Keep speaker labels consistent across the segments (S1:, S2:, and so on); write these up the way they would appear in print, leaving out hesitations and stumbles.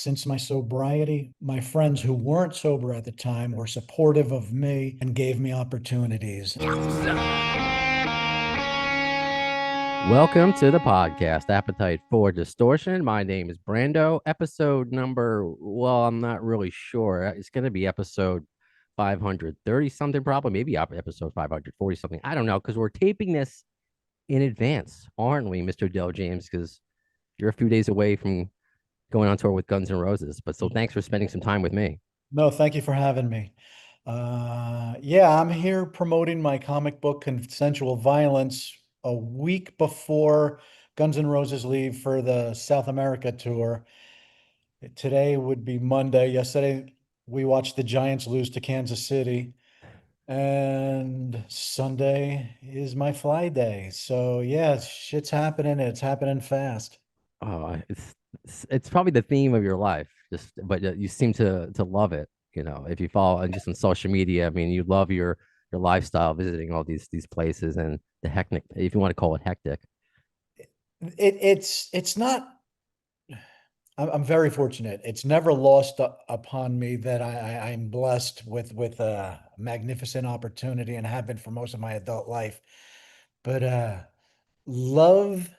S1: Since my sobriety, my friends who weren't sober at the time were supportive of me and gave me opportunities.
S2: Welcome to the podcast, Appetite for Distortion. My name is Brando. Episode number, well, I'm not really sure. It's going to be episode 530 something, probably, maybe episode 540 something. I don't know, because we're taping this in advance, aren't we, Mr. Del James? Because you're a few days away from going on tour with Guns N' Roses. But so thanks for spending some time with me.
S1: No, thank you for having me. Yeah, I'm here promoting my comic book, Consensual Violence, a week before Guns N' Roses leave for the South America tour. Today would be Monday. Yesterday, we watched the Giants lose to Kansas City. And Sunday is my fly day. So yeah, shit's happening. It's happening fast.
S2: Oh, it's probably the theme of your life, just but you seem to love it. You know, if you follow and just on social media, I mean, you love your lifestyle, visiting all these places and the hectic, if you want to call it hectic.
S1: It's not. I'm very fortunate. It's never lost upon me that I'm blessed with a magnificent opportunity and have been for most of my adult life. But love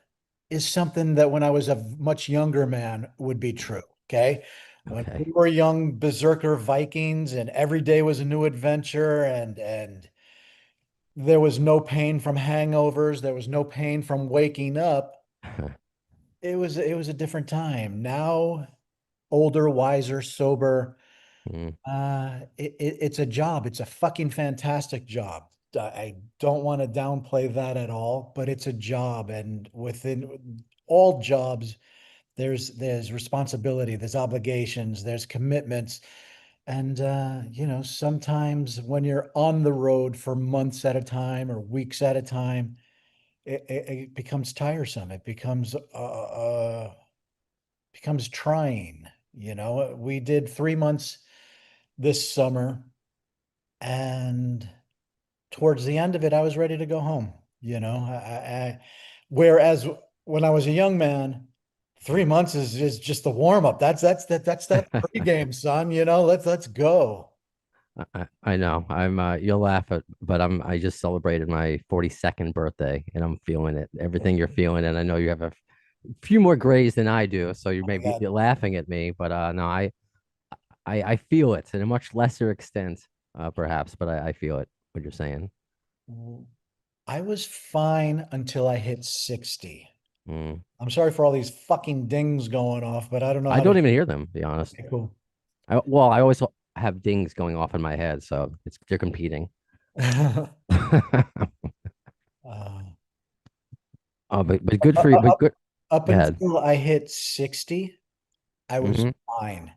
S1: is something that when I was a much younger man would be true. Okay. When we
S2: Okay.
S1: were young berserker Vikings and every day was a new adventure and there was no pain from hangovers, there was no pain from waking up. It was a different time. Now, older, wiser, sober,
S2: Mm.
S1: it's a job. It's a fucking fantastic job. I don't want to downplay that at all, but it's a job, and within all jobs, there's responsibility, there's obligations, there's commitments. And sometimes when you're on the road for months at a time or weeks at a time, it becomes tiresome. It becomes trying. We did 3 months this summer, and towards the end of it, I was ready to go home. Whereas when I was a young man, 3 months is just the warm up. That's that pregame, son. Let's go.
S2: I know. You'll laugh at, but I just celebrated my 42nd birthday and I'm feeling it. Everything you're feeling, and I know you have a few more grays than I do, so you
S1: Oh
S2: may
S1: my
S2: be
S1: God.
S2: laughing at me, but no, I feel it in a much lesser extent, perhaps, but I feel it, what you're saying.
S1: I was fine until I hit 60.
S2: Mm.
S1: I'm sorry for all these fucking dings going off, but I don't know
S2: I
S1: how to.
S2: don't even hear them, to be honest.
S1: Okay, cool.
S2: Well, I always have dings going off in my head, so they're competing.
S1: Uh,
S2: but good for you. But
S1: up,
S2: good.
S1: up
S2: Go ahead.
S1: until I hit 60, I was
S2: Hmm.
S1: fine.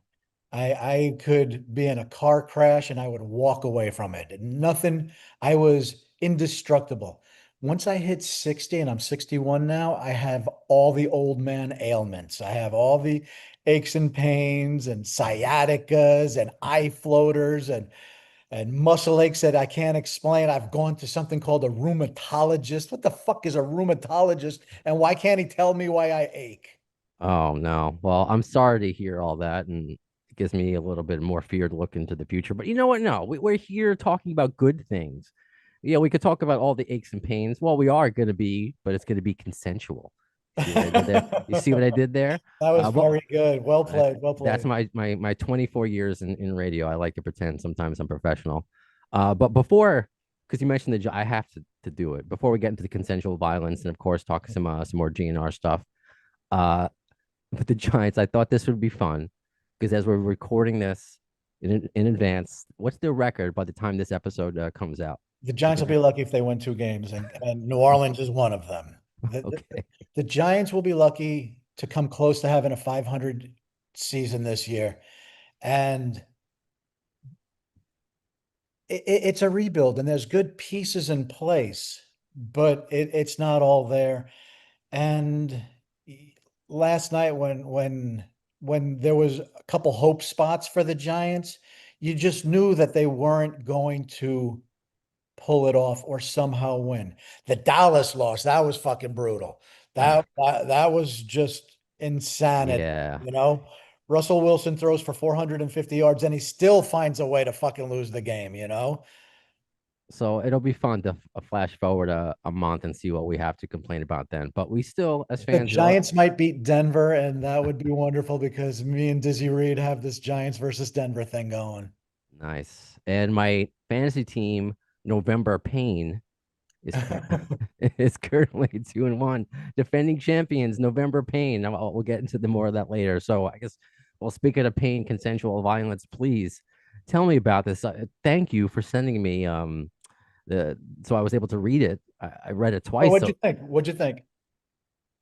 S1: I could be in a car crash and I would walk away from it. Nothing, I was indestructible. Once I hit 60 and I'm 61 now, I have all the old man ailments. I have all the aches and pains and sciaticas and eye floaters and muscle aches that I can't explain. I've gone to something called a rheumatologist. What the fuck is a rheumatologist? And why can't he tell me why I ache?
S2: Oh no. Well, I'm sorry to hear all that, and it gives me a little bit more fear to look into the future. But you know what? No, we're here talking about good things. Yeah, we could talk about all the aches and pains. Well, we are going to be, but it's going to be consensual. See what I did there? You see what I
S1: That
S2: did there?
S1: was
S2: Well,
S1: very good. Well
S2: uh,
S1: played. Well
S2: that's
S1: played.
S2: my 24 years in radio. I like to pretend sometimes I'm professional. But before, because you mentioned I have to do it before we get into the consensual violence, and of course talk some more GNR stuff. Uh, with the Giants, I thought this would be fun because as we're recording this in advance, what's their record by the time this episode comes out?
S1: The
S2: You
S1: Giants will
S2: think?
S1: be lucky if they win two games, and New Orleans is one of them.
S2: Okay.
S1: The Giants will be lucky to come close to having a 500 season this year. And it's a rebuild, and there's good pieces in place, but it's not all there. And last night, when there was a couple hope spots for the Giants, you just knew that they weren't going to pull it off or somehow win. The Dallas loss, that was fucking brutal. That was just insanity,
S2: Yeah.
S1: you know? Russell Wilson throws for 450 yards and he still finds a way to fucking lose the game, you know?
S2: So it'll be fun to flash forward a month and see what we have to complain about then. But we still, as
S1: The
S2: fans,
S1: Giants might beat Denver, and that would be wonderful because me and Dizzy Reed have this Giants versus Denver thing going.
S2: nice. And my fantasy team, November Pain, is is currently 2-1. Defending champions, November Pain. We'll get into the more of that later. So I guess, well, speaking of pain, consensual violence, please tell me about this. Thank you for sending me the so I was able to read it. I read it
S1: Oh,
S2: twice.
S1: what'd you
S2: So
S1: think? What'd you think?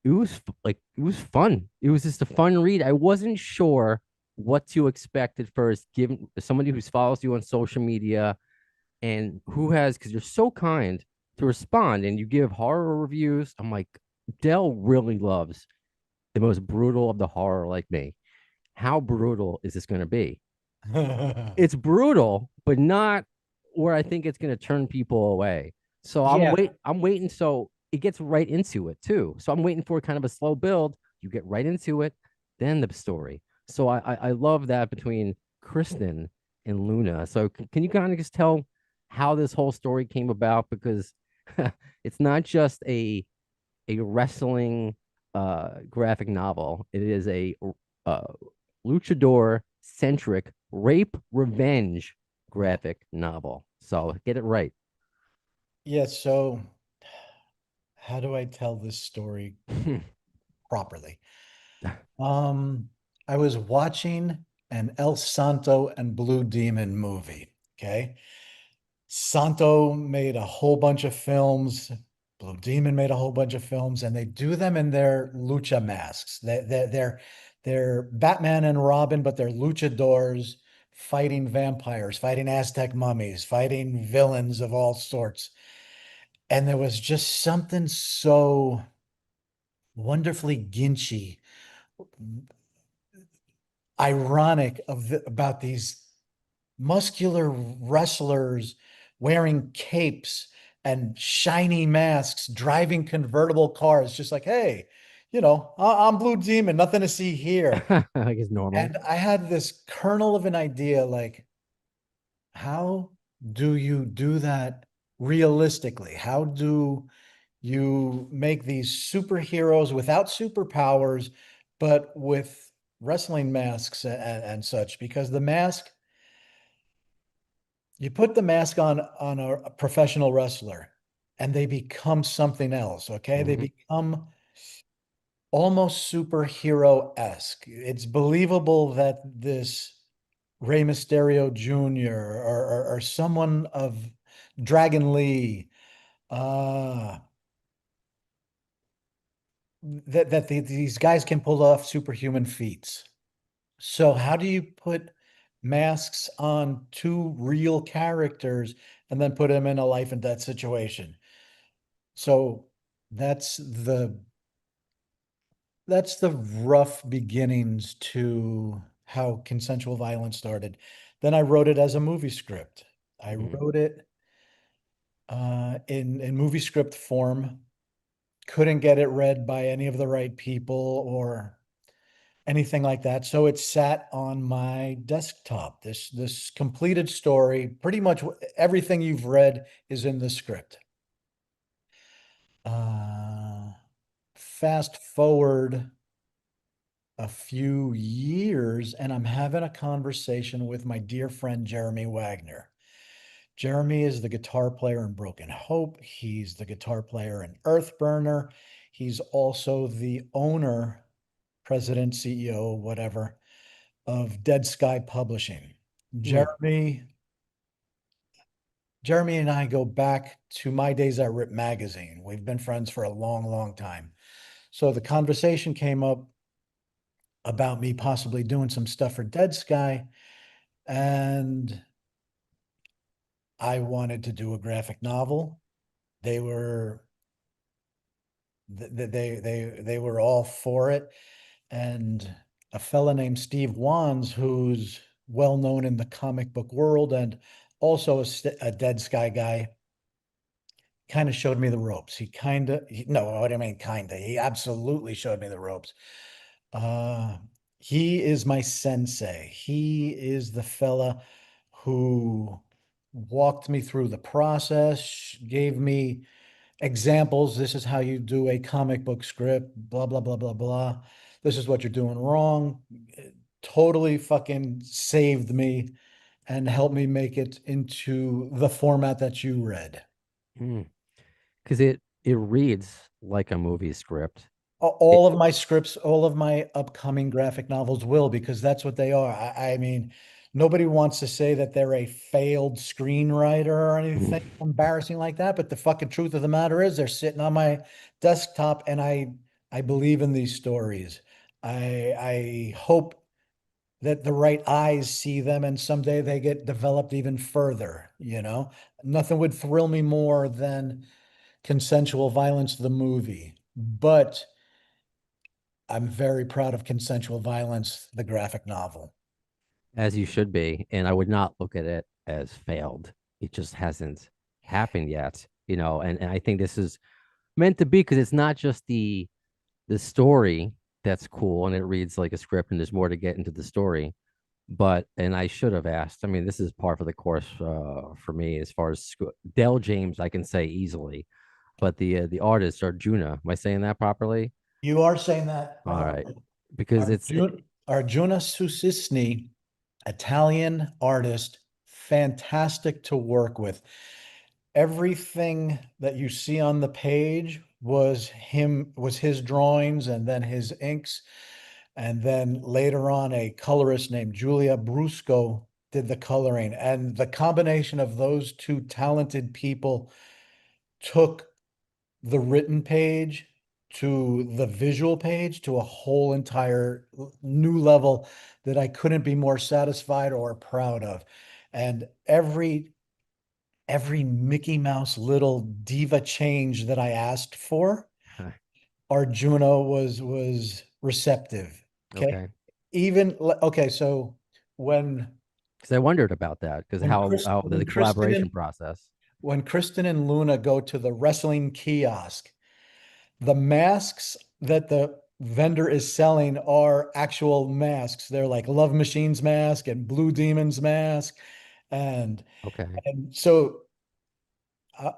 S2: it was like it was fun. It was just a fun read. I wasn't sure what to expect at first, given somebody who follows you on social media and who has, because you're so kind to respond and you give horror reviews. I'm like, Dell really loves the most brutal of the horror like me. How brutal is this going to be? It's brutal, but not where I think it's going to turn people away. So
S1: Yeah.
S2: I'm waiting. So it gets right into it too. So I'm waiting for kind of a slow build. You get right into it, then the story. So I love that between Kristen and Luna. So can you kind of just tell how this whole story came about? Because it's not just a wrestling graphic novel. It is a uh, luchador centric rape revenge graphic novel. So get it right.
S1: Yeah, so how do I tell this story properly? Um, I was watching an El Santo and Blue Demon movie. Okay. Santo made a whole bunch of films. Blue Demon made a whole bunch of films, and they do them in their lucha masks. They're Batman and Robin, but they're luchadors fighting vampires, fighting Aztec mummies, fighting villains of all sorts. And there was just something so wonderfully ginchy, ironic about these muscular wrestlers wearing capes and shiny masks, driving convertible cars, just like, hey, I'm Blue Demon, nothing to see here.
S2: I guess normal.
S1: And I had this kernel of an idea like, how do you do that realistically? How do you make these superheroes without superpowers, but with wrestling masks and such? Because the mask, you put the mask on a professional wrestler and they become something else, okay? They
S2: Mm-hmm.
S1: become almost superhero-esque. It's believable that this Rey Mysterio Jr. or someone of Dragon Lee, uh, these guys can pull off superhuman feats. So how do you put masks on two real characters and then put them in a life and death situation? So that's the that's the rough beginnings to how consensual violence started. Then I wrote it as a movie script. I
S2: Mm-hmm.
S1: wrote it in movie script form. Couldn't get it read by any of the right people or anything like that. So it sat on my desktop. This completed story, pretty much everything you've read is in the script. Uh, Fast forward a few years, and I'm having a conversation with my dear friend Jeremy Wagner. Jeremy is the guitar player in Broken Hope. He's the guitar player in Earthburner. He's also the owner, president, CEO, whatever, of Dead Sky Publishing.
S2: Mm.
S1: Jeremy and I go back to my days at Rip Magazine. We've been friends for a long, long time. So the conversation came up about me possibly doing some stuff for Dead Sky, and I wanted to do a graphic novel. They were they were all for it, and a fella named Steve Wands, who's well known in the comic book world and also a Dead Sky guy, kind of showed me the ropes. No, what do I mean, kind of? He absolutely showed me the ropes. Uh, He is my sensei. He is the fella who walked me through the process, gave me examples. This is how you do a comic book script, blah, blah, blah, blah, blah. This is what you're doing wrong. Totally fucking saved me and helped me make it into the format that you read.
S2: Because it reads like a movie script. It,
S1: All of my scripts, all of my upcoming graphic novels will, because that's what they are. I mean, nobody wants to say that they're a failed screenwriter or anything embarrassing like that, but the fucking truth of the matter is they're sitting on my desktop and I believe in these stories. I hope that the right eyes see them and someday they get developed even further, you know? Nothing would thrill me more than Consensual Violence, the movie. But I'm very proud of Consensual Violence, the graphic novel.
S2: as you should be, and I would not look at it as failed. It just hasn't happened yet, and I think this is meant to be because it's not just the story that's cool and it reads like a script and there's more to get into the story. But and I should have asked. I mean, this is par for the course for me as far as Dell James. I can say easily, but the artist Arjuna. Am I saying that properly?
S1: You are saying that
S2: All right,
S1: properly.
S2: because
S1: Arjuna Susisni, Italian artist, fantastic to work with. Everything that you see on the page was his drawings and then his inks. And then later on, a colorist named Julia Brusco did the coloring. And the combination of those two talented people took the written page to the visual page to a whole entire new level that I couldn't be more satisfied or proud of. And every Mickey Mouse little diva change that I asked for, Arjuna was receptive. Okay.
S2: okay.
S1: Okay, so when
S2: Because I wondered about that because how the
S1: when
S2: collaboration process.
S1: When Kristen and Luna go to the wrestling kiosk, the masks that the vendor is selling are actual masks. They're like Love Machine's mask and Blue Demon's mask. And
S2: Okay.
S1: and so uh,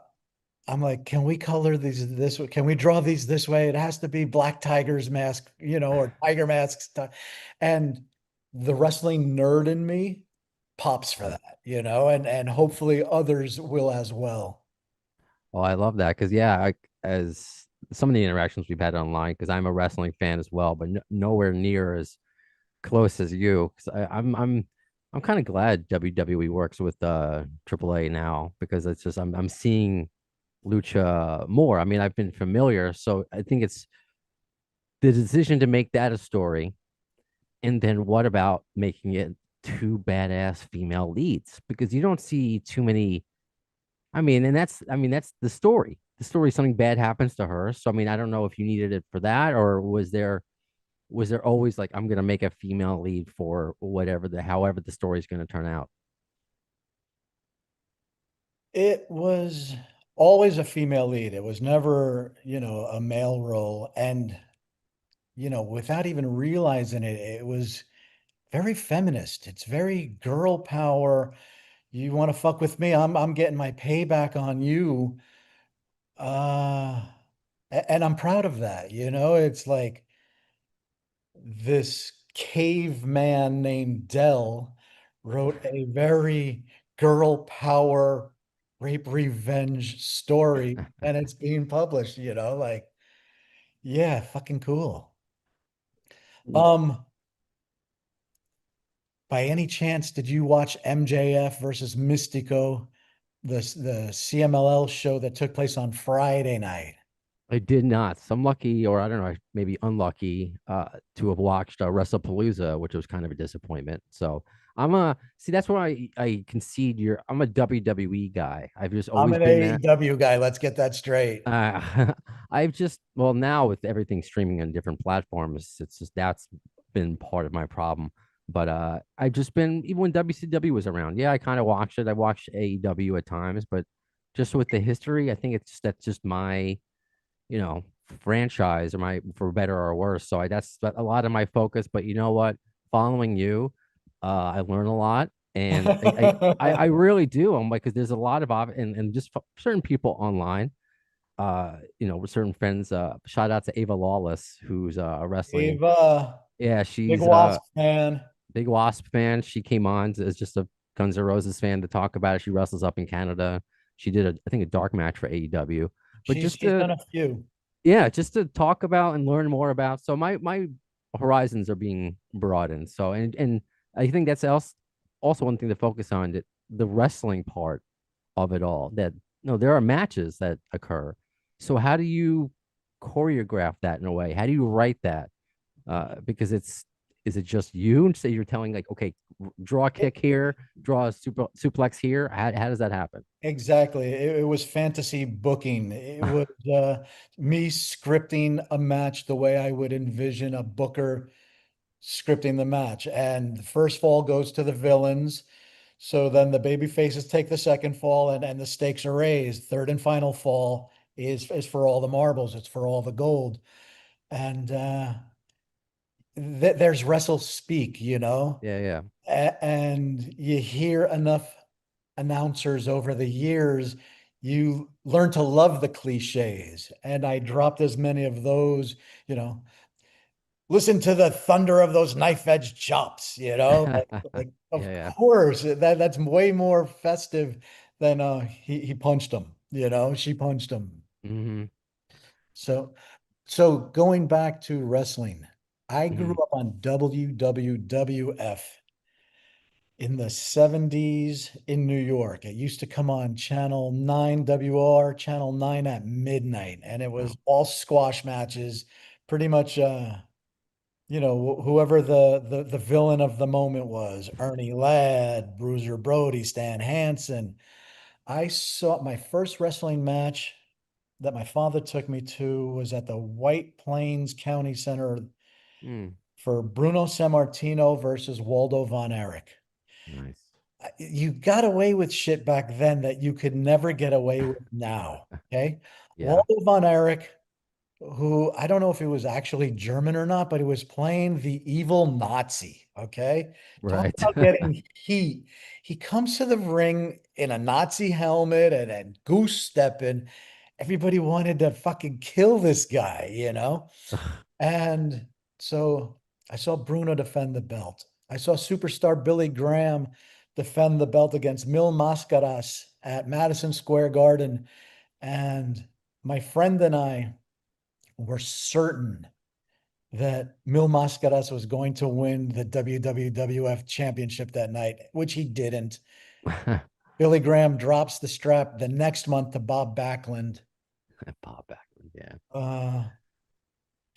S1: I'm like, can we color these this way? Can we draw these this way? It has to be Black Tiger's mask, or Tiger masks. And the wrestling nerd in me pops for that, and hopefully others will as well.
S2: Oh, I love that because yeah, as some of the interactions we've had online, because I'm a wrestling fan as well, but nowhere near as close as you. Because I'm kind of glad WWE works with AAA now because it's just I'm seeing lucha more. I mean, I've been familiar, so I think it's the decision to make that a story, and then what about making it two badass female leads? Because you don't see too many. I mean, that's the story. The story, something bad happens to her. So I mean, I don't know if you needed it for that, or was there always like I'm gonna make a female lead for whatever the however the story's gonna turn out.
S1: It was always a female lead. It was never, a male role. And, without even realizing it, it was very feminist. It's very girl power. You want to fuck with me? I'm getting my payback on you. Uh, and I'm proud of that. It's like this caveman named Dell wrote a very girl power rape revenge story and it's being published, like, yeah, fucking cool. Um, by any chance, did you watch MJF versus Mystico, the CMLL show that took place on Friday night?
S2: I did not. So I'm lucky, or I don't know, maybe unlucky, to have watched WrestlePalooza, which was kind of a disappointment. So I'm a see. That's why I concede. I'm a WWE guy. I've just
S1: I'm
S2: always
S1: an
S2: been that.
S1: AEW guy. Let's get that straight.
S2: I've just well now with everything streaming on different platforms, it's just that's been part of my problem. But I've just been even when WCW was around. Yeah, I kind of watched it. I watched AEW at times, but just with the history, I think that's just my franchise, or my for better or worse. So that's a lot of my focus. But you know what? Following you, I learn a lot, and I really do. I'm like, because there's a lot of and just certain people online. With certain friends. Shout out to Ava Lawless, who's a wrestling.
S1: Ava,
S2: Yeah,
S1: big
S2: she's
S1: Wasp fan.
S2: big Wasp fan. She came on as just a Guns N' Roses fan to talk about it. She wrestles up in Canada. She did I think a dark match for AEW, but just
S1: She's
S2: to
S1: done a few.
S2: yeah, just to talk about and learn more about. So my horizons are being broadened. So and I think that's else also one thing to focus on, that the wrestling part of it all. That there are matches that occur. So how do you choreograph that in a way? How do you write that? Because is it just you? And say you're telling like, okay, draw a kick here, draw a suplex here. How does that happen?
S1: Exactly. It was fantasy booking. It was me scripting a match the way I would envision a booker scripting the match. And the first fall goes to the villains. So then the baby faces take the second fall, and the stakes are raised. Third and final fall is for all the marbles. It's for all the gold. And there's wrestle speak,
S2: Yeah, yeah.
S1: and you hear enough announcers over the years, you learn to love the cliches. And I dropped as many of those, you know, listen to the thunder of those knife edge chops, like of
S2: Yeah, yeah.
S1: course that's way more festive than he punched him, she punched him.
S2: Hmm.
S1: So so going back to wrestling, I grew
S2: Hmm.
S1: up on WWF in the 70s in New York. It used to come on Channel 9 WR, Channel 9 at midnight, and it was
S2: Wow.
S1: all squash matches, pretty much whoever the villain of the moment was, Ernie Ladd, Bruiser Brody, Stan Hansen. I saw my first wrestling match that my father took me to was at the White Plains County Center
S2: Mm,
S1: for Bruno Sammartino versus Waldo Von Erich.
S2: nice.
S1: You got away with shit back then that you could never get away with now. Okay.
S2: Yeah.
S1: Waldo Von Erich, who I don't know if he was actually German or not, but he was playing the evil Nazi. Okay. Talk
S2: Right.
S1: about getting heat. He comes to the ring in a Nazi helmet and goose stepping. Everybody wanted to fucking kill this guy. And so I saw Bruno defend the belt. I saw superstar Billy Graham defend the belt against Mil Mascaras at Madison Square Garden. And my friend and I were certain that Mil Mascaras was going to win the WWF championship that night, which he didn't. Billy Graham drops the strap the next month to Bob Backlund.
S2: Bob Backlund. Yeah.
S1: Uh,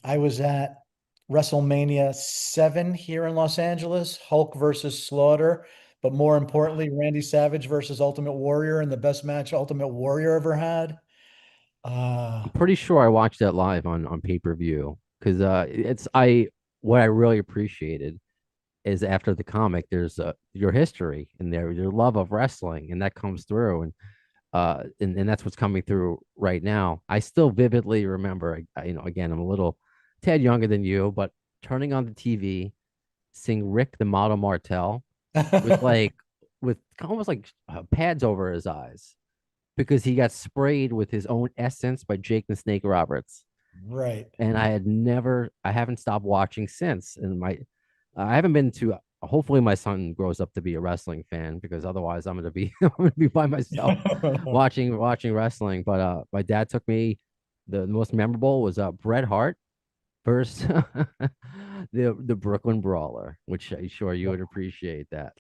S1: I was at WrestleMania 7 here in Los Angeles, Hulk versus Slaughter, but more importantly, Randy Savage versus Ultimate Warrior, and the best match Ultimate Warrior ever had.
S2: I'm
S1: Uh,
S2: pretty sure I watched that live on pay-per-view because it's I what I really appreciated is after the comic there's your history and there your love of wrestling, and that comes through, and that's what's coming through right now. I still vividly remember, again, I'm a little tad younger than you, but turning on the TV, seeing Rick the Model Martel with with almost like pads over his eyes because he got sprayed with his own essence by Jake the Snake Roberts.
S1: right.
S2: And I haven't stopped watching since. And I haven't been to, hopefully my son grows up to be a wrestling fan because otherwise I'm going to be, I'm going to be by myself watching wrestling. But, my dad took me, the most memorable was, Bret Hart versus the Brooklyn Brawler, which I'm sure you would appreciate that.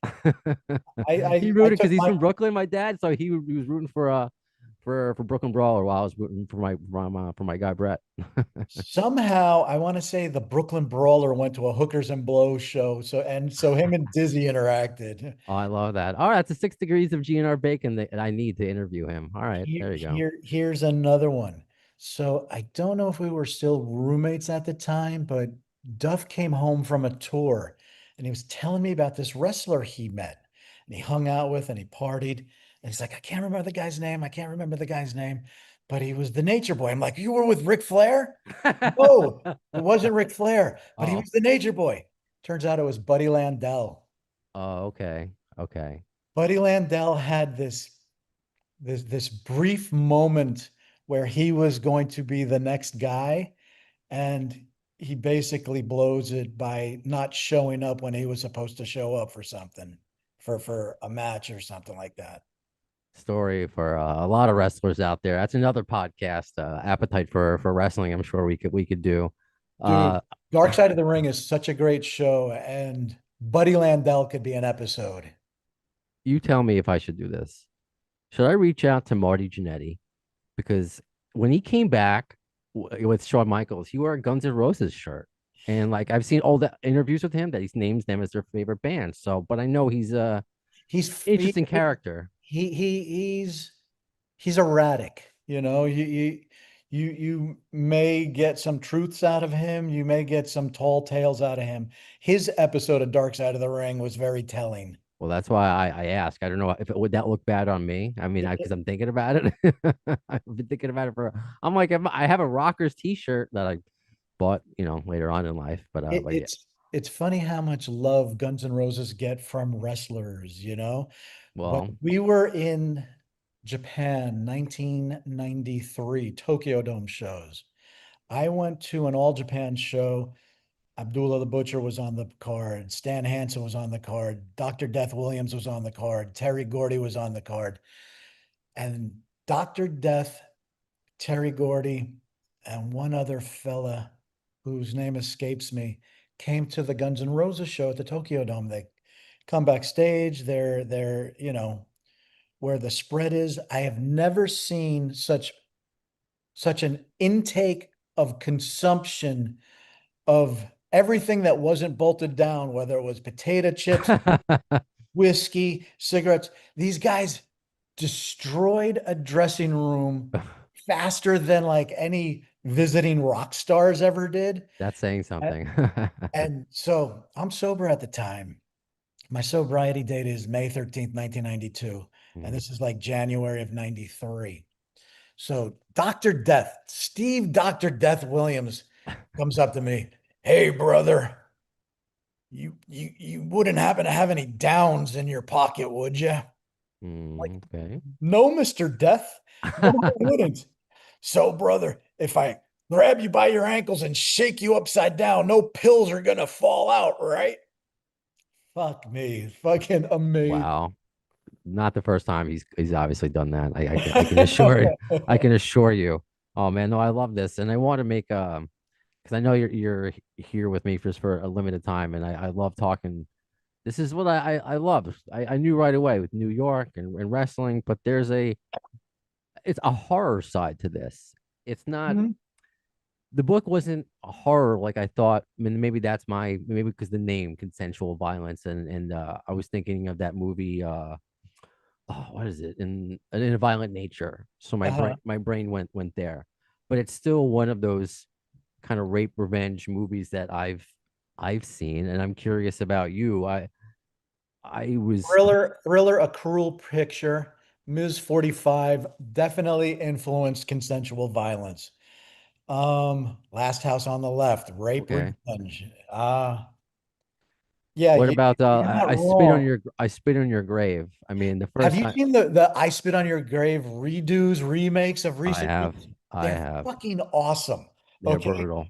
S2: He
S1: I
S2: rooted because
S1: took
S2: he's
S1: my
S2: from Brooklyn, my dad, so he was rooting for Brooklyn Brawler while I was rooting for my guy Brett.
S1: somehow I want to say the Brooklyn Brawler went to a hookers and blows show. So him and Dizzy interacted.
S2: Oh, I love that. All right, that's the 6 degrees of GNR bacon that I need to interview him. All right, there you go.
S1: Here's another one. So I don't know if we were still roommates at the time, but Duff came home from a tour and he was telling me about this wrestler he met and he hung out with and he partied. And he's like, I can't remember the guy's name. I can't remember the guy's name. but he was the Nature Boy. I'm like, you were with Ric Flair? No, it wasn't Ric Flair, but he
S2: Oh,
S1: was the Nature Boy. Turns out it was Buddy Landell.
S2: oh, okay, okay.
S1: Buddy Landell had this brief moment where he was going to be the next guy, and he basically blows it by not showing up when he was supposed to show up for something, for a match or something like that.
S2: Story for a lot of wrestlers out there. That's another podcast. Appetite for wrestling. I'm sure we could do.
S1: Dude,
S2: Uh,
S1: Dark Side of the Ring is such a great show, and Buddy Landell could be an episode.
S2: you tell me if I should do this. Should I reach out to Marty Jannetty? Because when he came back with Shawn Michaels, he wore a Guns N' Roses shirt. And like I've seen all the interviews with him that he names them as their favorite band. So, but I know he's a
S1: He's
S2: interesting character.
S1: he's he's erratic. You may get some truths out of him. You may get some tall tales out of him. His episode of Dark Side of the Ring was very telling.
S2: Well, that's why I ask. I don't know if it would that look bad on me. I mean, because I'm thinking about it. I've been thinking about it for. I'm like, I have a Rockers T-shirt that I bought, later on in life.
S1: It,
S2: But yeah,
S1: it's funny how much love Guns N' Roses get from wrestlers, you know? When
S2: well,
S1: we were in Japan, 1993, Tokyo Dome shows, I went to an All Japan show. Abdullah the Butcher was on the card. Stan Hansen was on the card. Dr. Death Williams was on the card. Terry Gordy was on the card. And Dr. Death, Terry Gordy, and one other fella whose name escapes me came to the Guns N' Roses show at the Tokyo Dome. They come backstage. They're where the spread is. I have never seen such an intake of consumption of everything that wasn't bolted down, whether it was potato chips, whiskey, cigarettes. These guys destroyed a dressing room faster than like any visiting rock stars ever did.
S2: that's saying
S1: A-
S2: something.
S1: And so I'm sober at the time. My sobriety date is May 13th, 1992. And
S2: Mm,
S1: this is like January of 93. So Dr. Death, Steve Dr. Death Williams comes up to me. Hey, brother, you wouldn't happen to have any downs in your pocket, would you? Like,
S2: okay.
S1: no, Mr. Death. No, I wouldn't. So, brother, if I grab you by your ankles and shake you upside down, no pills are gonna fall out, right? Fuck me. Fucking amazing.
S2: Wow. Not the first time he's obviously done that. I can assure you. I can assure you. Oh man, no, I love this, and I want to make because I know you're here with me just for a limited time, and I love talking. This is what I love. I knew right away with New York and wrestling, but it's a horror side to this. It's not
S1: Mhm.
S2: the book wasn't a horror like I thought. I mean, maybe that's maybe because the name consensual violence and I was thinking of that movie oh, what is it in a violent nature. So
S1: Uh-huh.
S2: my brain went there, but it's still one of those kind of rape revenge movies that I've seen, and I'm curious about you. I was
S1: Thriller, A Cruel Picture, Ms. 45 definitely influenced consensual violence. Last House on the Left, Rape
S2: okay.
S1: Revenge. Yeah,
S2: What about
S1: you're not wrong.
S2: I spit on your grave? I mean, the
S1: Have
S2: first
S1: you
S2: time
S1: seen the I Spit on Your Grave redos, remakes of
S2: I
S1: recent
S2: have
S1: years?
S2: I
S1: They're
S2: have
S1: fucking awesome.
S2: they're
S1: Okay.
S2: brutal.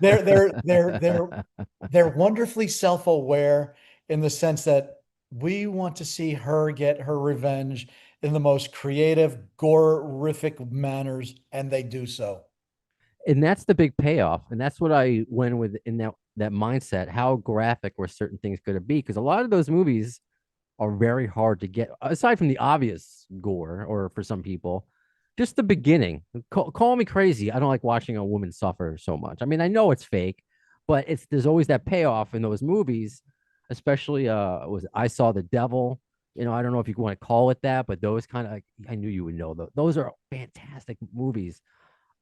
S1: They're they're they're they're they're wonderfully self-aware in the sense that we want to see her get her revenge in the most creative, gore-rific manners, and they do so.
S2: And that's the big payoff, and that's what I went with in that mindset. How graphic were certain things going to be? Because a lot of those movies are very hard to get, aside from the obvious gore, or for some people, just the beginning. Call me crazy. I don't like watching a woman suffer so much. I mean, I know it's fake, but there's always that payoff in those movies, especially was I Saw the Devil. I don't know if you want to call it that, but those kind of like, I knew you would know those are fantastic movies.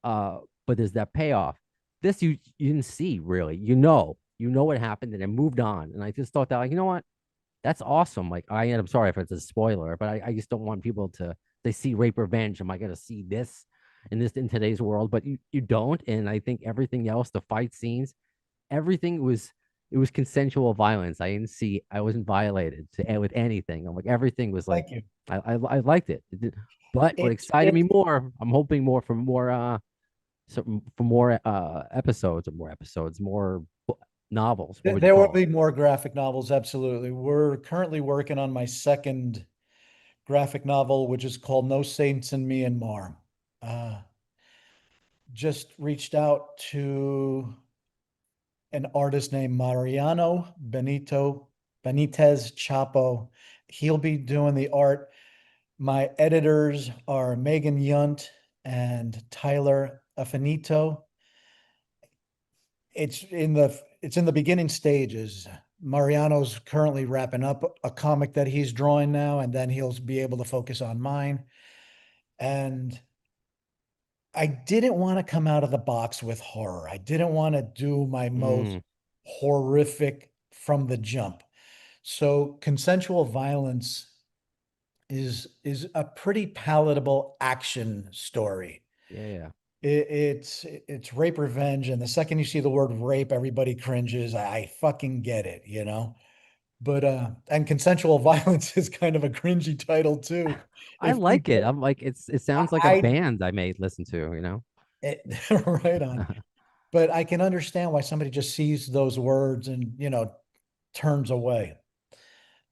S2: Uh, but there's that payoff. This you didn't see really. You know what happened, and it moved on. And I just thought that, like, you know what? That's awesome. Like I'm sorry if it's a spoiler, but I just don't want people to they see rape revenge. Am I gonna see this? in today's world, but you don't. And I think everything else, the fight scenes, everything was it was consensual violence. I wasn't violated with anything. I'm like everything was like
S1: Thank you.
S2: I liked it. But what excited me
S1: It's
S2: more, I'm hoping more for more for more episodes or more episodes, more novels. What would you
S1: there will
S2: call
S1: be more graphic novels, absolutely. We're currently working on my second graphic novel, which is called No Saints in Myanmar. Uh, just reached out to an artist named Mariano Benitez Chapo. He'll be doing the art. My editors are Megan Yunt and Tyler Affinito. It's in the beginning stages. Mariano's currently wrapping up a comic that he's drawing now, and then he'll be able to focus on mine. And I didn't want to come out of the box with horror. I didn't want to do my
S2: it?
S1: most horrific from the jump. So consensual violence is a pretty palatable action story.
S2: Yeah, yeah.
S1: It's rape revenge, and the second you see the word rape, everybody cringes. I fucking get it, you know. But and consensual violence is kind of a cringy title too.
S2: I
S1: If
S2: like it.
S1: people,
S2: I'm like it sounds like a
S1: I
S2: band I may listen to, you know.
S1: it, right on. But I can understand why somebody just sees those words and turns away.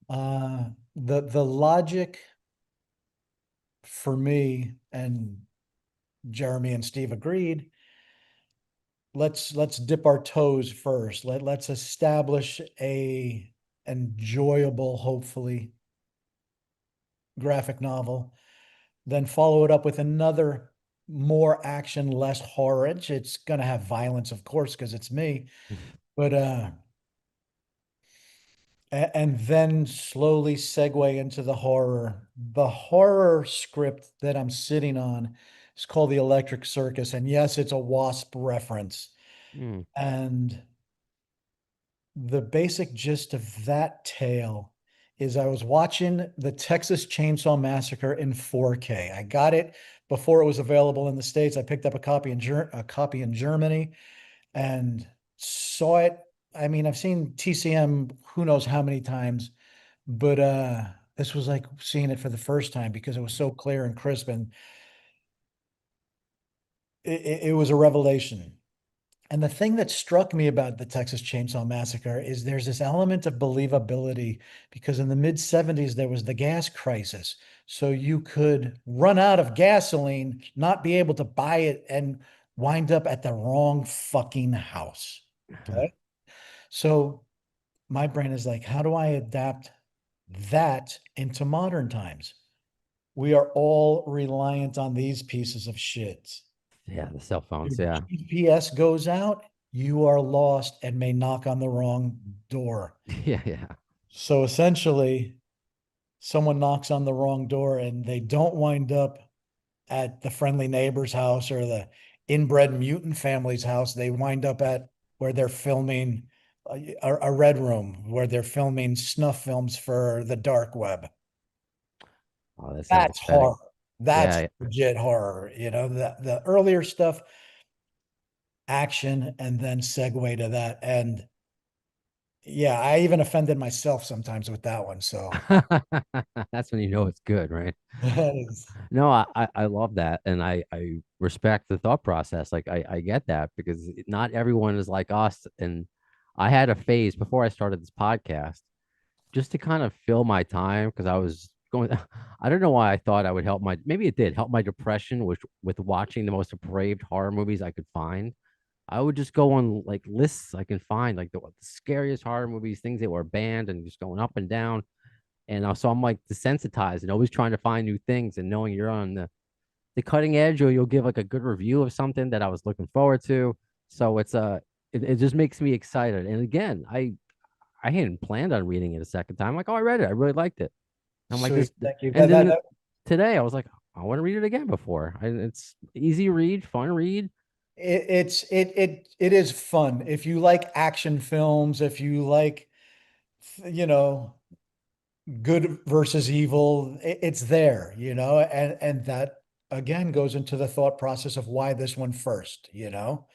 S1: Uh, the logic for me, and Jeremy and Steve agreed, let's dip our toes first. Let's establish a enjoyable, hopefully, graphic novel, then follow it up with another more action, less horror. It's gonna have violence, of course, because it's me, but and then slowly segue into the horror. The horror script that I'm sitting on is called The Electric Circus, and yes, it's a Wasp reference.
S2: Mm,
S1: And the basic gist of that tale is I was watching the Texas Chainsaw Massacre in 4K. I got it before it was available in the States. I picked up a copy in Germany and saw it. I mean, I've seen TCM who knows how many times, but this was like seeing it for the first time because it was so clear and crisp, and it was a revelation. And the thing that struck me about the Texas Chainsaw Massacre is there's this element of believability because in the mid 70s, there was the gas crisis. So you could run out of gasoline, not be able to buy it, and wind up at the wrong fucking house. Okay. So my brain is like, how do I adapt that into modern times? We are all reliant on these pieces of shit.
S2: yeah, the cell
S1: Your
S2: phones. Yeah,
S1: GPS goes out, you are lost and may knock on the wrong door.
S2: yeah, yeah.
S1: So essentially, someone knocks on the wrong door and they don't wind up at the friendly neighbor's house or the inbred mutant family's house. They wind up at where they're filming a red room, where they're filming snuff films for the dark web.
S2: Oh, that sounds
S1: That's
S2: upsetting.
S1: horror. That's
S2: Yeah,
S1: legit horror. The earlier stuff, action, and then segue to that. And yeah, I even offended myself sometimes with that one. So
S2: yeah. That's when you know it's good, right?
S1: that is
S2: No, I love that, and I respect the thought process. Like I get that because not everyone is like us, and I had a phase before I started this podcast just to kind of fill my time because I was going. I don't know why I thought I would help my. Maybe it did help my depression, which with watching the most depraved horror movies I could find. I would just go on like lists I can find, like the scariest horror movies, things that were banned, and just going up and down. And so I'm like desensitized and always trying to find new things and knowing you're on the cutting edge or you'll give like a good review of something that I was looking forward to. So it just makes me excited. And again, I hadn't planned on reading it a second time. Like, oh, I read it. I really liked it. I'm like
S1: sweet.
S2: this,
S1: Thank you.
S2: and then today I was like, I want to read it again before. It's easy read, fun read.
S1: It is fun. If you like action films, if you like, you know, good versus evil, it's there, and that again goes into the thought process of why this one first, you know?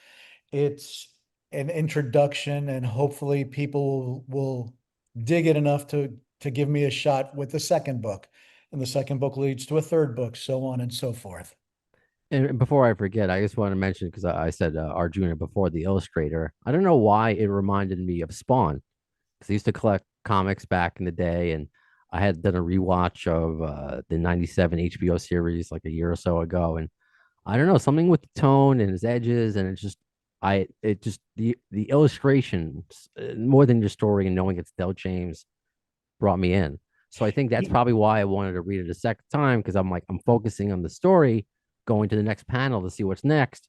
S1: It's an introduction, and hopefully people will dig it enough to give me a shot with the second book. And the second book leads to a third book, so on and so forth.
S2: And before I forget, I just want to mention because I said Arjuna before, the illustrator. I don't know why it reminded me of Spawn because I used to collect comics back in the day, and I had done a rewatch of the '97 HBO series like a year or so ago, and I don't know, something with the tone and his edges, and it just the illustrations more than your story and knowing it's Del James brought me in. So I think that's probably why I wanted to read it a second time because I'm like I'm focusing on the story, going to the next panel to see what's next.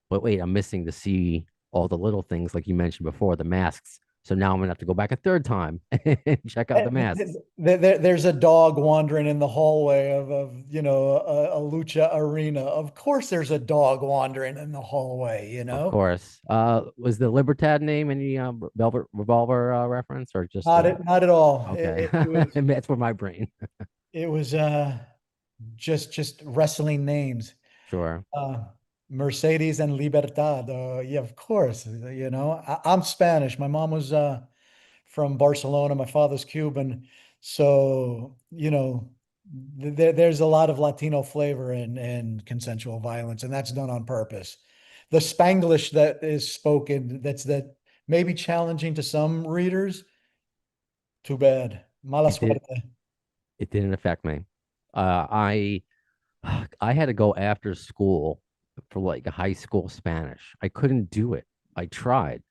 S2: But wait, I'm missing to see all the little things like you mentioned before, the masks. So now I'm gonna have to go back a third time and check out the masks.
S1: There's a dog wandering in the hallway of a lucha arena. Of course, there's a dog wandering in the hallway, you
S2: Of
S1: know?
S2: course. Was the Libertad name any Velvet Revolver reference or just
S1: Not at all.
S2: okay?
S1: It was
S2: That's for my brain.
S1: it was just wrestling names.
S2: Sure.
S1: Uh, Mercedes and Libertad. Yeah, of course. I'm Spanish. My mom was from Barcelona. My father's Cuban. So, there's a lot of Latino flavor in consensual violence, and that's done on purpose. The Spanglish that is spoken, that may be challenging to some readers. Too bad. Mala
S2: It did.
S1: suerte.
S2: It didn't affect me. I I had to go after school for like a high school Spanish. I couldn't do it. I tried.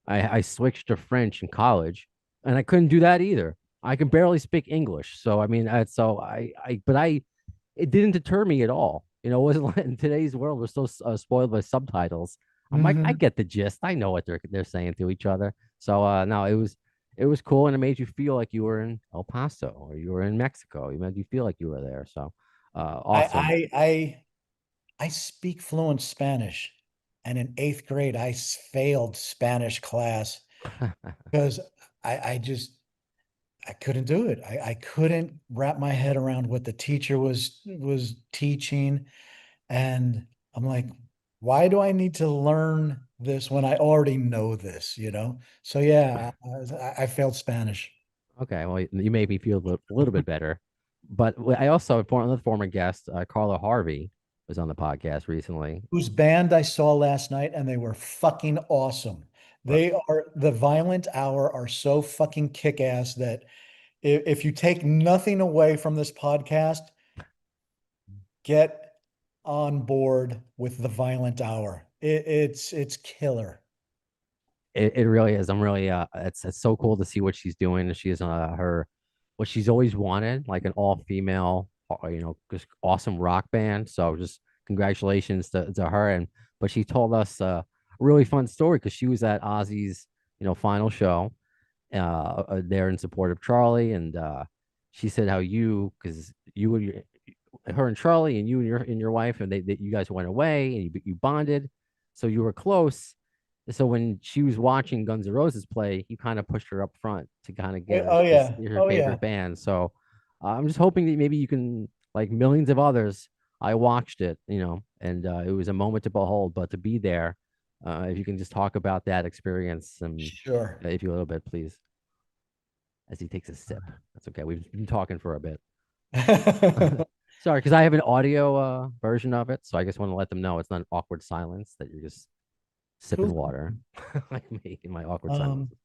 S2: I switched to French in college, and I couldn't do that either. I can barely speak English, so I mean, so but it didn't deter me at all. It wasn't like in today's world we're so spoiled by subtitles. I'm like, I
S1: Hmm.
S2: get the gist. I know what they're saying to each other. So no, it was cool, and it made you feel like you were in El Paso or you were in Mexico. It made you feel like you were there. So awesome.
S1: I speak fluent Spanish, and in eighth grade, failed Spanish class because I just I couldn't do it. I couldn't wrap my head around what the teacher was teaching, and I'm like, why do I need to learn this when I already know this? So yeah, I failed Spanish.
S2: Okay, well, you made me feel a little bit better. But I also, another former guest, Carla Harvey, was on the podcast recently.
S1: Whose band I saw last night, and they were fucking awesome.
S2: But
S1: The Violent Hour are so fucking kick-ass that if you take nothing away from this podcast, get on board with the Violent Hour. It's killer.
S2: it really is. I'm really it's so cool to see what she's doing. She is her what she's always wanted, like an all-female, just awesome rock band. So just congratulations to her. But she told us a really fun story because she was at Ozzy's, final show there in support of Charlie. And she said how because you were her and Charlie and you and your wife, and you guys went away and you bonded, so you were close. So when she was watching Guns N' Roses play, you kind of pushed her up front to kind of get her
S1: Oh
S2: to
S1: yeah.
S2: see her
S1: Oh yeah.
S2: favorite band. So I'm just hoping that maybe you can, like millions of others, I watched it, and it was a moment to behold. But to be there, if you can just talk about that experience, and
S1: Sure.
S2: if you a little bit, please, as he takes a sip. That's okay. We've been talking for a bit. Sorry, because I have an audio version of it, so I just want to let them know it's not an awkward silence that you're just sipping
S1: Cool.
S2: water like me in my awkward
S1: Um,
S2: silences.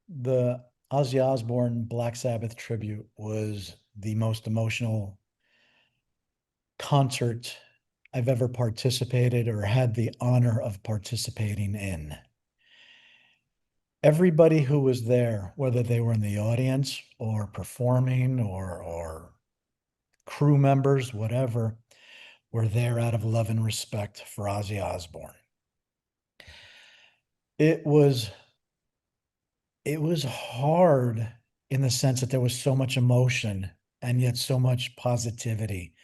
S1: the Ozzy Osbourne Black Sabbath tribute was the most emotional concert I've ever participated or had the honor of participating in. Everybody who was there, whether they were in the audience or performing or crew members, whatever, were there out of love and respect for Ozzy Osbourne. It was it was hard in the sense that there was so much emotion and yet so much positivity.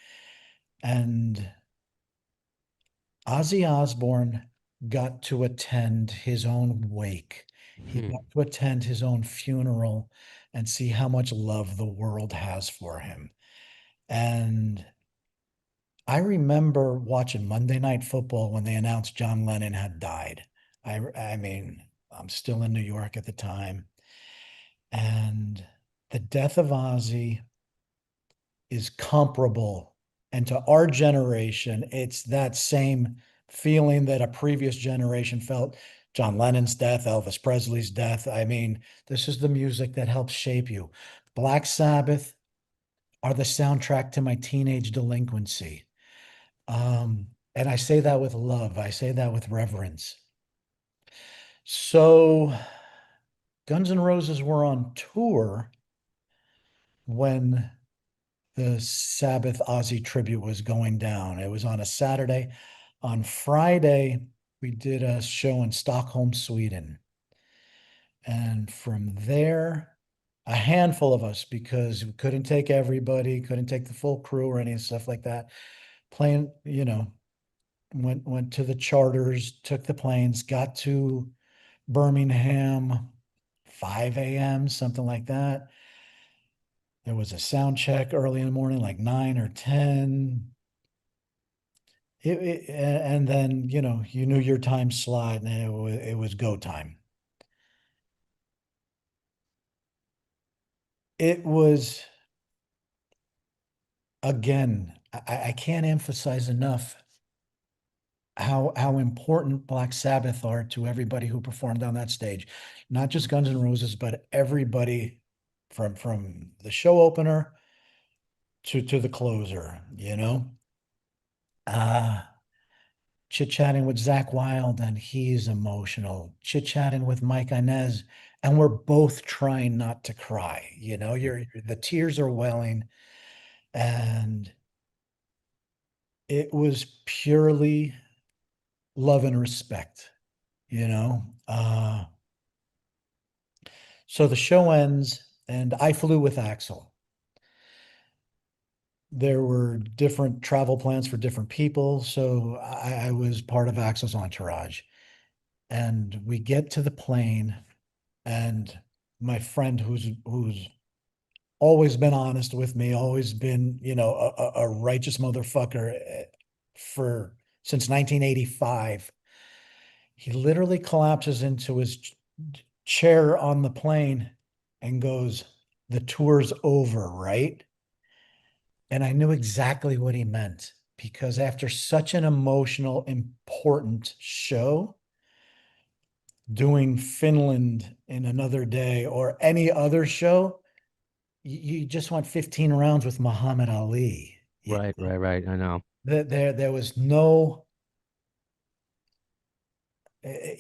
S1: And Ozzy Osbourne got to attend his own wake. He
S2: Hmm.
S1: got to attend his own funeral and see how much love the world has for him. And I remember watching Monday Night Football when they announced John Lennon had died. I mean, I'm still in New York at the time, and the death of Ozzy is comparable. And to our generation, it's that same feeling that a previous generation felt. John Lennon's death, Elvis Presley's death. I mean, this is the music that helps shape you. Black Sabbath are the soundtrack to my teenage delinquency. And I say that with love. I say that with reverence. So Guns N' Roses were on tour when the Sabbath Ozzy tribute was going down. It was on a Saturday. On Friday, we did a show in Stockholm, Sweden. And from there, a handful of us, because we couldn't take everybody, couldn't take the full crew or any stuff like that, playing, went to the charters, took the planes, got to Birmingham, 5 a.m., something like that. There was a sound check early in the morning, like 9 or 10. And then, you knew your time slot and it was go time. It was, again, I can't emphasize enough how important Black Sabbath are to everybody who performed on that stage. Not just Guns N' Roses, but everybody from the show opener to the closer. Uh chit-chatting with Zach Wild, and he's emotional. Chit-chatting with Mike Inez, and we're both trying not to cry. The tears are welling, and it was purely love and respect, you know. So the show ends, and I flew with Axel. There were different travel plans for different people, so I was part of Axel's entourage. And we get to the plane, and my friend who's always been honest with me, always been, a righteous motherfucker for since 1985. He literally collapses into his chair on the plane and goes, "The tour's over, right?" And I knew exactly what he meant, because after such an emotional, important show, doing Finland in another day or any other show, you just want 15 rounds with Muhammad Ali.
S2: Right, right, right. I know.
S1: There was no,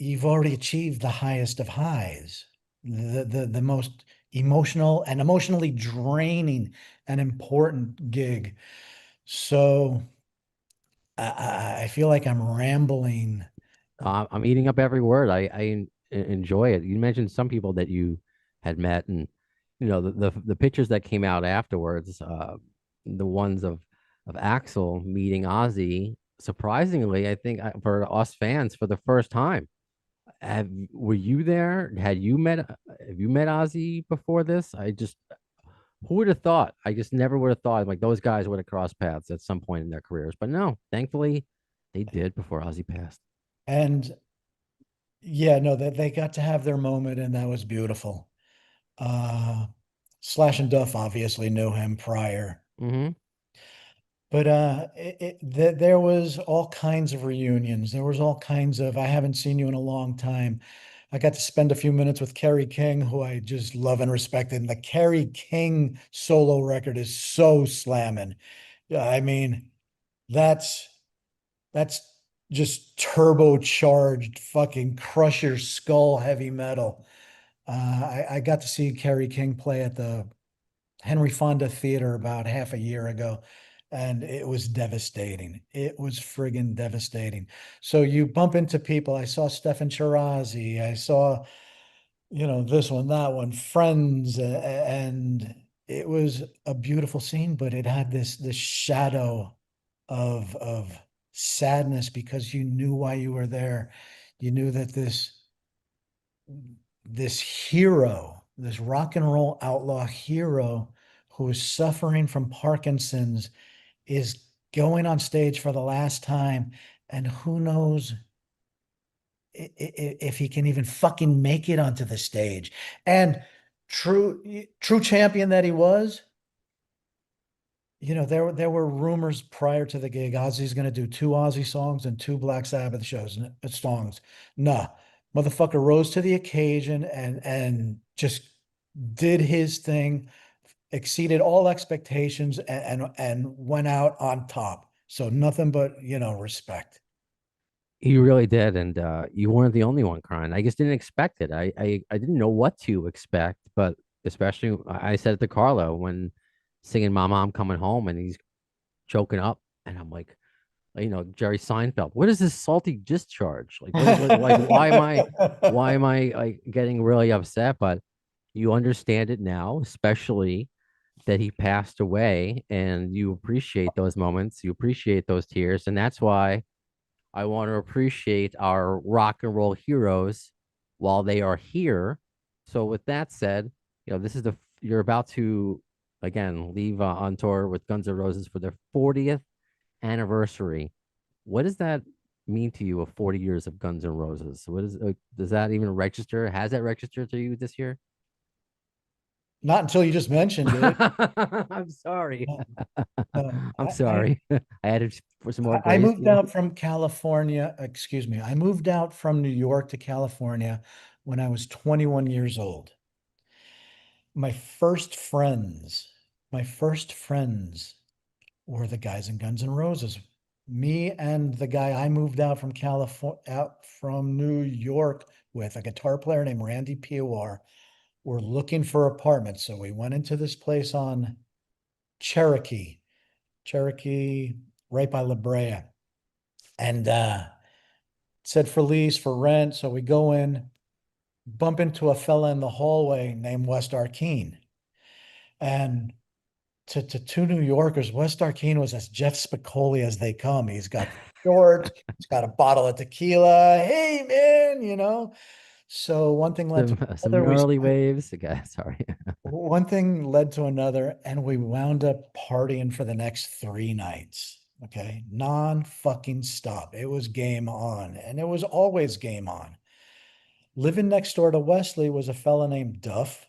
S1: you've already achieved the highest of highs, the most emotional and emotionally draining and important gig. So I feel like I'm rambling.
S2: I'm eating up every word. Enjoy it. You mentioned some people that you had met, and the pictures that came out afterwards, the ones of Axel meeting Ozzy. Surprisingly, I think for us fans for the first time. Were you there? Have you met Ozzy before this? Who would have thought? I just never would have thought like those guys would have crossed paths at some point in their careers. But no, thankfully they did before Ozzy passed.
S1: And yeah, no, that they got to have their moment, and that was beautiful. Uh, Slash and Duff obviously knew him prior,
S2: Hmm.
S1: but there was all kinds of reunions. There was all kinds of, I haven't seen you in a long time. I got to spend a few minutes with Kerry King, who I just love and respect. And the Kerry King solo record is so slamming. Yeah, I mean, that's that's just turbocharged fucking crush your skull heavy metal. I got to see Kerry King play at the Henry Fonda Theater about half a year ago, and it was devastating. It was friggin' devastating. So you bump into people. I saw Stefan Chirazi. I saw, this one, that one, friends, and it was a beautiful scene, but it had this shadow of sadness, because you knew why you were there. You knew that this hero, this rock and roll outlaw hero who is suffering from Parkinson's, is going on stage for the last time, and who knows if he can even fucking make it onto the stage. And true champion that he was, there were rumors prior to the gig. Ozzy's going to do two Ozzy songs and two Black Sabbath songs. Nah, motherfucker rose to the occasion and just did his thing, exceeded all expectations, and went out on top. So nothing but respect.
S2: You really did, and you weren't the only one crying. I just didn't expect it. I didn't know what to expect, but especially I said it to Carlo when singing "Mama, I'm Coming Home" and he's choking up, and I'm like, Jerry Seinfeld. What is this salty discharge? Like, like, why am I like getting really upset? But you understand it now, especially that he passed away, and you appreciate those moments, you appreciate those tears, and that's why I want to appreciate our rock and roll heroes while they are here. So, with that said, this is you're about to again leave on tour with Guns N' Roses for their 40th anniversary. What does that mean to you of 40 years of Guns N' Roses? What is does that even register? Has that registered to you this year?
S1: Not until you just mentioned it.
S2: I'm sorry.
S1: No, no.
S2: I'm sorry. I added for some more
S1: I
S2: grace,
S1: moved out from California. Excuse me. I moved out from New York to California when I was 21 years old. My first friends, my first friends were the guys in Guns N' Roses. Me and the guy I moved out from New York with, a guitar player named Randy Piwar, were looking for apartments. So we went into this place on Cherokee, Cherokee, right by La Brea, and said for lease, for rent. So we go in, bump into a fella in the hallway named West Arkeen. And to two New Yorkers, West Arkeen was as Jeff Spicoli as they come. He's got shorts, he's got a bottle of tequila. Hey, man. So one thing led to
S2: some
S1: another.
S2: gnarly waves. Okay, sorry.
S1: One thing led to another, and we wound up partying for the next 3 nights. Okay. Non fucking stop. It was game on, and it was always game on. Living next door to Wesley was a fella named Duff.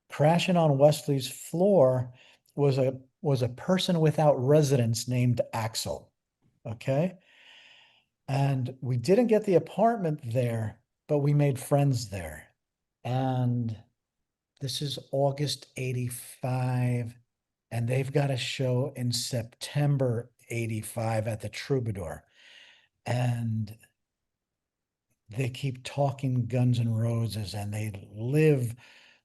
S1: Crashing on Wesley's floor was a person without residence named Axel. Okay. And we didn't get the apartment there, but we made friends there. And this is August 85, and they've got a show in September 85 at the Troubadour. And they keep talking Guns N' Roses, and they live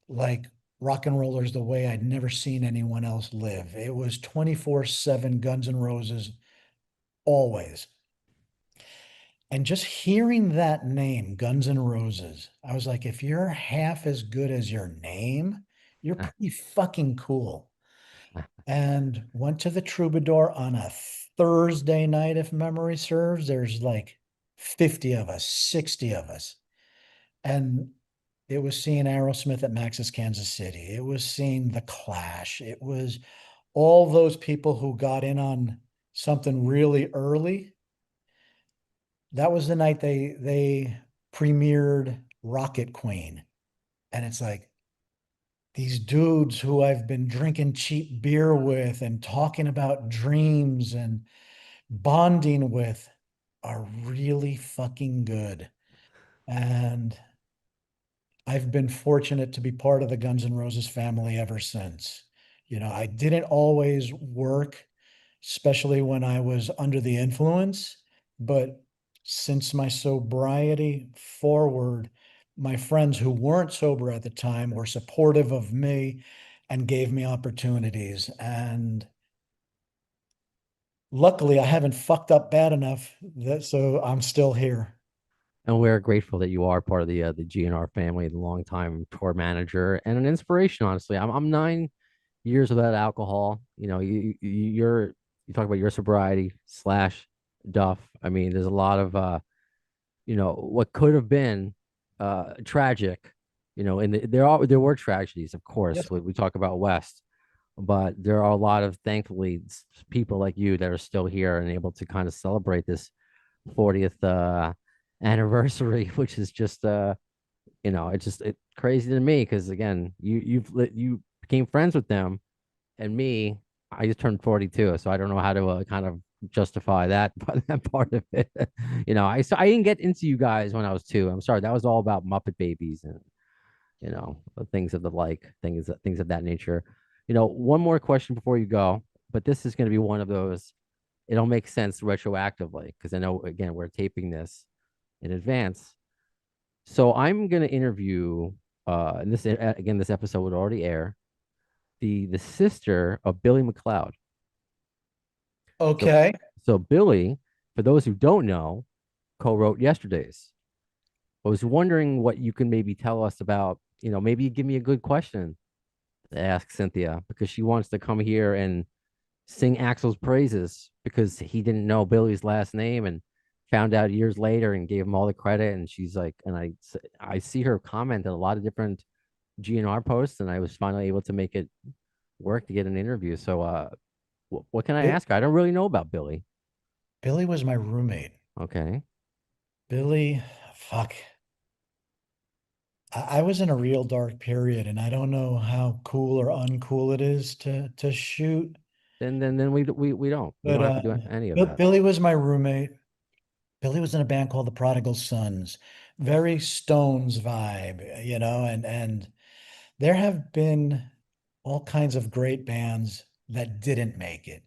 S1: like rock and rollers the way I'd never seen anyone else live. It was 24/7 Guns N' Roses always. And just hearing that name, Guns N' Roses, I was like, if you're half as good as your name, you're pretty fucking cool. And went to the Troubadour on a Thursday night, if memory serves. There's like 50 of us, 60 of us. And it was seeing Aerosmith at Max's Kansas City. It was seeing The Clash. It was all those people who got in on something really early. That was the night they premiered Rocket Queen. And it's like these dudes who I've been drinking cheap beer with and talking about dreams and bonding with are really fucking good. And I've been fortunate to be part of the Guns N' Roses family ever since. I didn't always work, especially when I was under the influence, but since my sobriety forward, my friends who weren't sober at the time were supportive of me and gave me opportunities. And luckily, I haven't fucked up bad enough so I'm still here.
S2: And we're grateful that you are part of the GNR family, the longtime tour manager, and an inspiration. Honestly, I'm 9 years without alcohol. You talk about your sobriety slash Duff. I mean, there's a lot of what could have been tragic. And there were tragedies, of course.
S1: Yes.
S2: We talk about West, but there are a lot of, thankfully, people like you that are still here and able to kind of celebrate this 40th anniversary, which is just it's crazy to me because again, you became friends with them, and me, I just turned 42, so I don't know how to kind of justify that that part of it. I didn't get into you guys when I was two. I'm sorry, that was all about Muppet Babies and things of the like, things of that nature. One more question before you go, but this is going to be one of those. It'll make sense retroactively because I know again we're taping this in advance. So I'm going to interview, and this episode would already air, the sister of Billy McLeod. So
S1: Okay.
S2: so Billy, for those who don't know, co-wrote Yesterday's. I was wondering what you can maybe tell us about, maybe give me a good question to ask Cynthia because she wants to come here and sing Axel's praises because he didn't know Billy's last name and found out years later and gave him all the credit. And she's like, and I see her comment on a lot of different GNR posts, and I was finally able to make it work to get an interview. So, what can I
S1: Bi-
S2: ask her? I don't really know about Billy.
S1: Billy was my roommate.
S2: Okay.
S1: Billy, fuck. I was in a real dark period, and I don't know how cool or uncool it is to shoot.
S2: Then we don't
S1: But
S2: have to do any of that.
S1: Billy was my roommate. Billy was in a band called the Prodigal Sons, very Stones vibe, and there have been all kinds of great bands that didn't make it.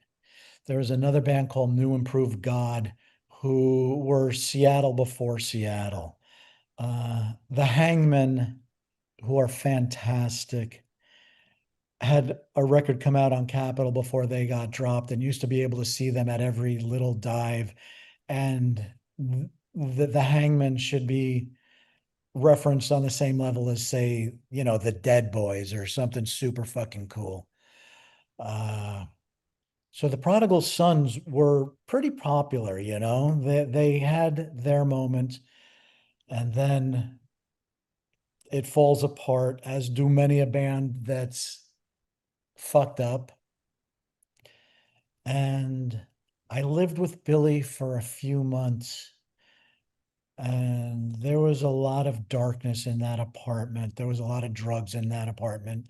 S1: There was another band called New Improved God who were Seattle before Seattle. The Hangmen, who are fantastic, had a record come out on Capitol before they got dropped and used to be able to see them at every little dive. And the Hangmen should be referenced on the same level as, say, the Dead Boys or something super fucking cool. Uh, so the Prodigal Sons were pretty popular, they had their moment, and then it falls apart, as do many a band that's fucked up. And I lived with Billy for a few months, and there was a lot of darkness in that apartment. There was a lot of drugs in that apartment.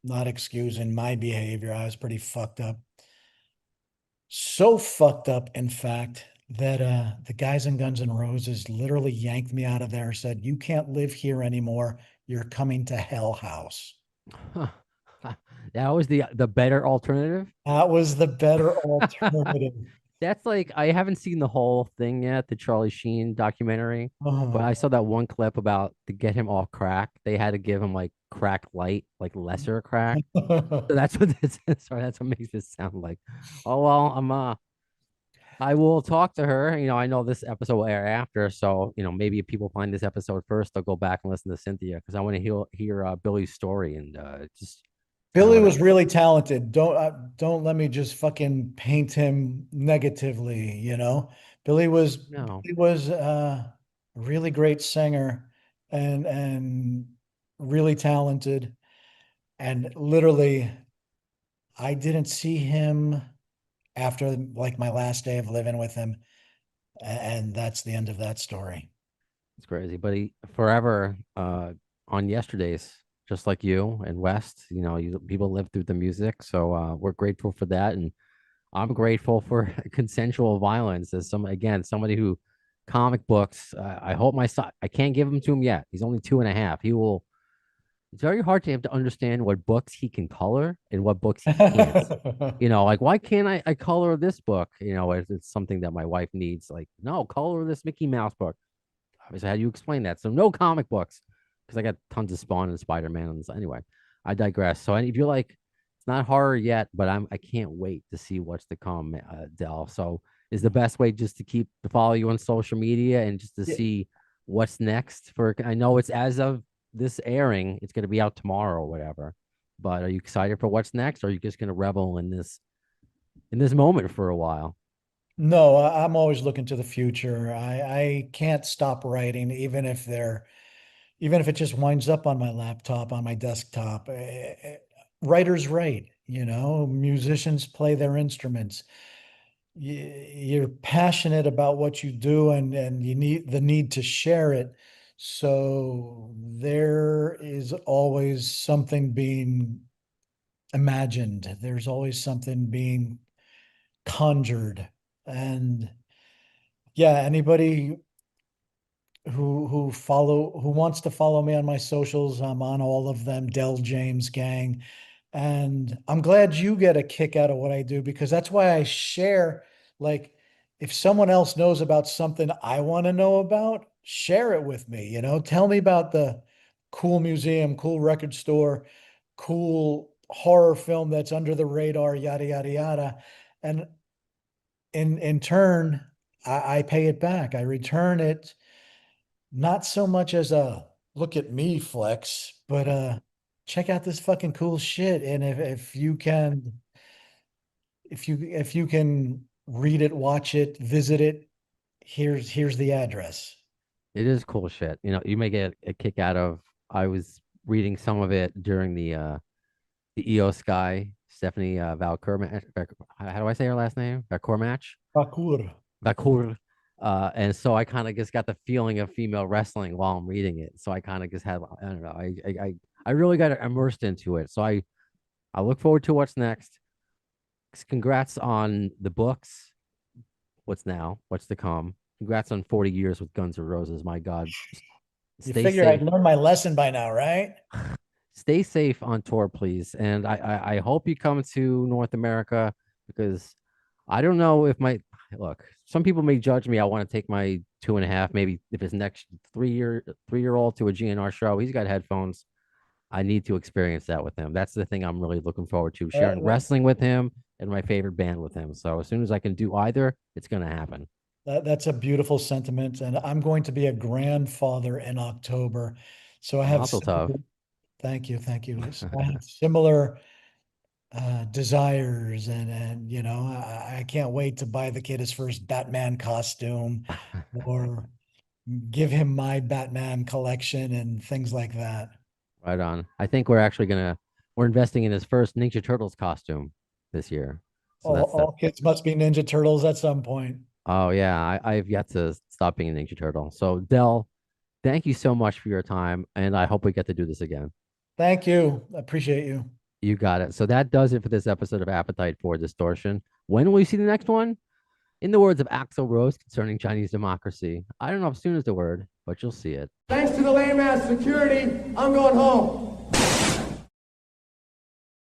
S1: Not excusing my behavior. I was pretty fucked up. So fucked up, in fact, that the guys in Guns N' Roses literally yanked me out of there and said, "You can't live here anymore. You're coming to Hell House."
S2: That was the better alternative.
S1: That was the better alternative.
S2: That's like I haven't seen the whole thing yet, the Charlie Sheen documentary, but
S1: Uh,
S2: I saw that one clip about to get him off crack. They had to give him like crack light, like lesser crack. So that's what this is. Sorry, that's what makes this sound like. Oh well, I will talk to her. I know this episode will air after, so maybe if people find this episode first, they'll go back and listen to Cynthia because I want to hear Billy's story and just kind of
S1: Billy
S2: what
S1: was really talented. Don't let me just fucking paint him negatively,
S2: no.
S1: Billy was a really great singer and really talented. And literally, I didn't see him after like my last day of living with him, and that's the end of that story.
S2: It's crazy, but he forever on Yesterday's, just like you and West. People live through the music, so we're grateful for that, and I'm grateful for Consensual Violence as somebody who comic books. I hope my son. I can't give him to him yet. He's only 2.5. He will. It's very hard to have to understand what books he can color and what books he can't. Like why can't I color this book? It's something that my wife needs. Like, no, color this Mickey Mouse book. Obviously, how do you explain that? So no comic books because I got tons of Spawn and Spider-Man on this. Anyway, I digress. So if you're like, it's not horror yet, but I can't wait to see what's to come, Del. So is the best way just to keep to follow you on social media and just to
S1: Yeah.
S2: see what's next for. I know it's as of this airing, it's going to be out tomorrow or whatever. But are you excited for what's next? Or are you just going to revel in this moment for a while?
S1: No, I'm always looking to the future. I can't stop writing, even if it just winds up on my laptop, on my desktop. Writers write, Musicians play their instruments. You're passionate about what you do, and you need the need to share it. So there is always something being imagined. There's always something being conjured. And yeah, anybody who wants to follow me on my socials, I'm on all of them, Del James Gang. And I'm glad you get a kick out of what I do, because that's why I share. Like, if someone else knows about something I want to know about, share it with me, tell me about the cool museum, cool record store, cool horror film that's under the radar, yada yada yada. And in turn, I pay it back. I return it, not so much as a look at me flex, but check out this fucking cool shit. And if you can read it, watch it, visit it, here's the address.
S2: It is cool shit. You may get a kick out of. I was reading some of it during the EO Sky Stephanie Valcour. How do I say her last name? Valcour match.
S1: Parkour.
S2: Valcour. And so I kind of just got the feeling of female wrestling while I'm reading it. So I kind of just had, I don't know, I really got immersed into it. So I look forward to what's next. Congrats on the books. What's to come. Congrats on 40 years with Guns N' Roses. My God,
S1: You
S2: stay
S1: figure
S2: safe.
S1: I'd learned my lesson by now, right?
S2: Stay safe on tour, please. And I hope you come to North America, because I don't know if my look, some people may judge me. I want to take my 2.5, maybe if his next 3-year old to a GNR show. He's got headphones. I need to experience that with him. That's the thing I'm really looking forward to,
S1: Uh,
S2: sharing wrestling with him and my favorite band with him. So as soon as I can do either, it's gonna happen.
S1: that's a beautiful sentiment. And I'm going to be a grandfather in October. So I have
S2: Mazel tov.
S1: similar, thank you, thank you. So I have similar desires, and I can't wait to buy the kid his first Batman costume, or give him my Batman collection and things like that.
S2: Right on. I think we're investing in his first Ninja Turtles costume this year. So
S1: All,
S2: that's that.
S1: all kids must be Ninja Turtles at some point.
S2: Oh yeah, I've yet to stop being a Ninja Turtle. So Dell, thank you so much for your time, and I hope we get to do this again.
S1: Thank you. I appreciate you.
S2: You got it. So that does it for this episode of Appetite for Distortion. When will you see the next one? In the words of Axl Rose concerning Chinese democracy, I don't know if soon is the word, but you'll see it.
S3: Thanks to the lame ass security, I'm going home.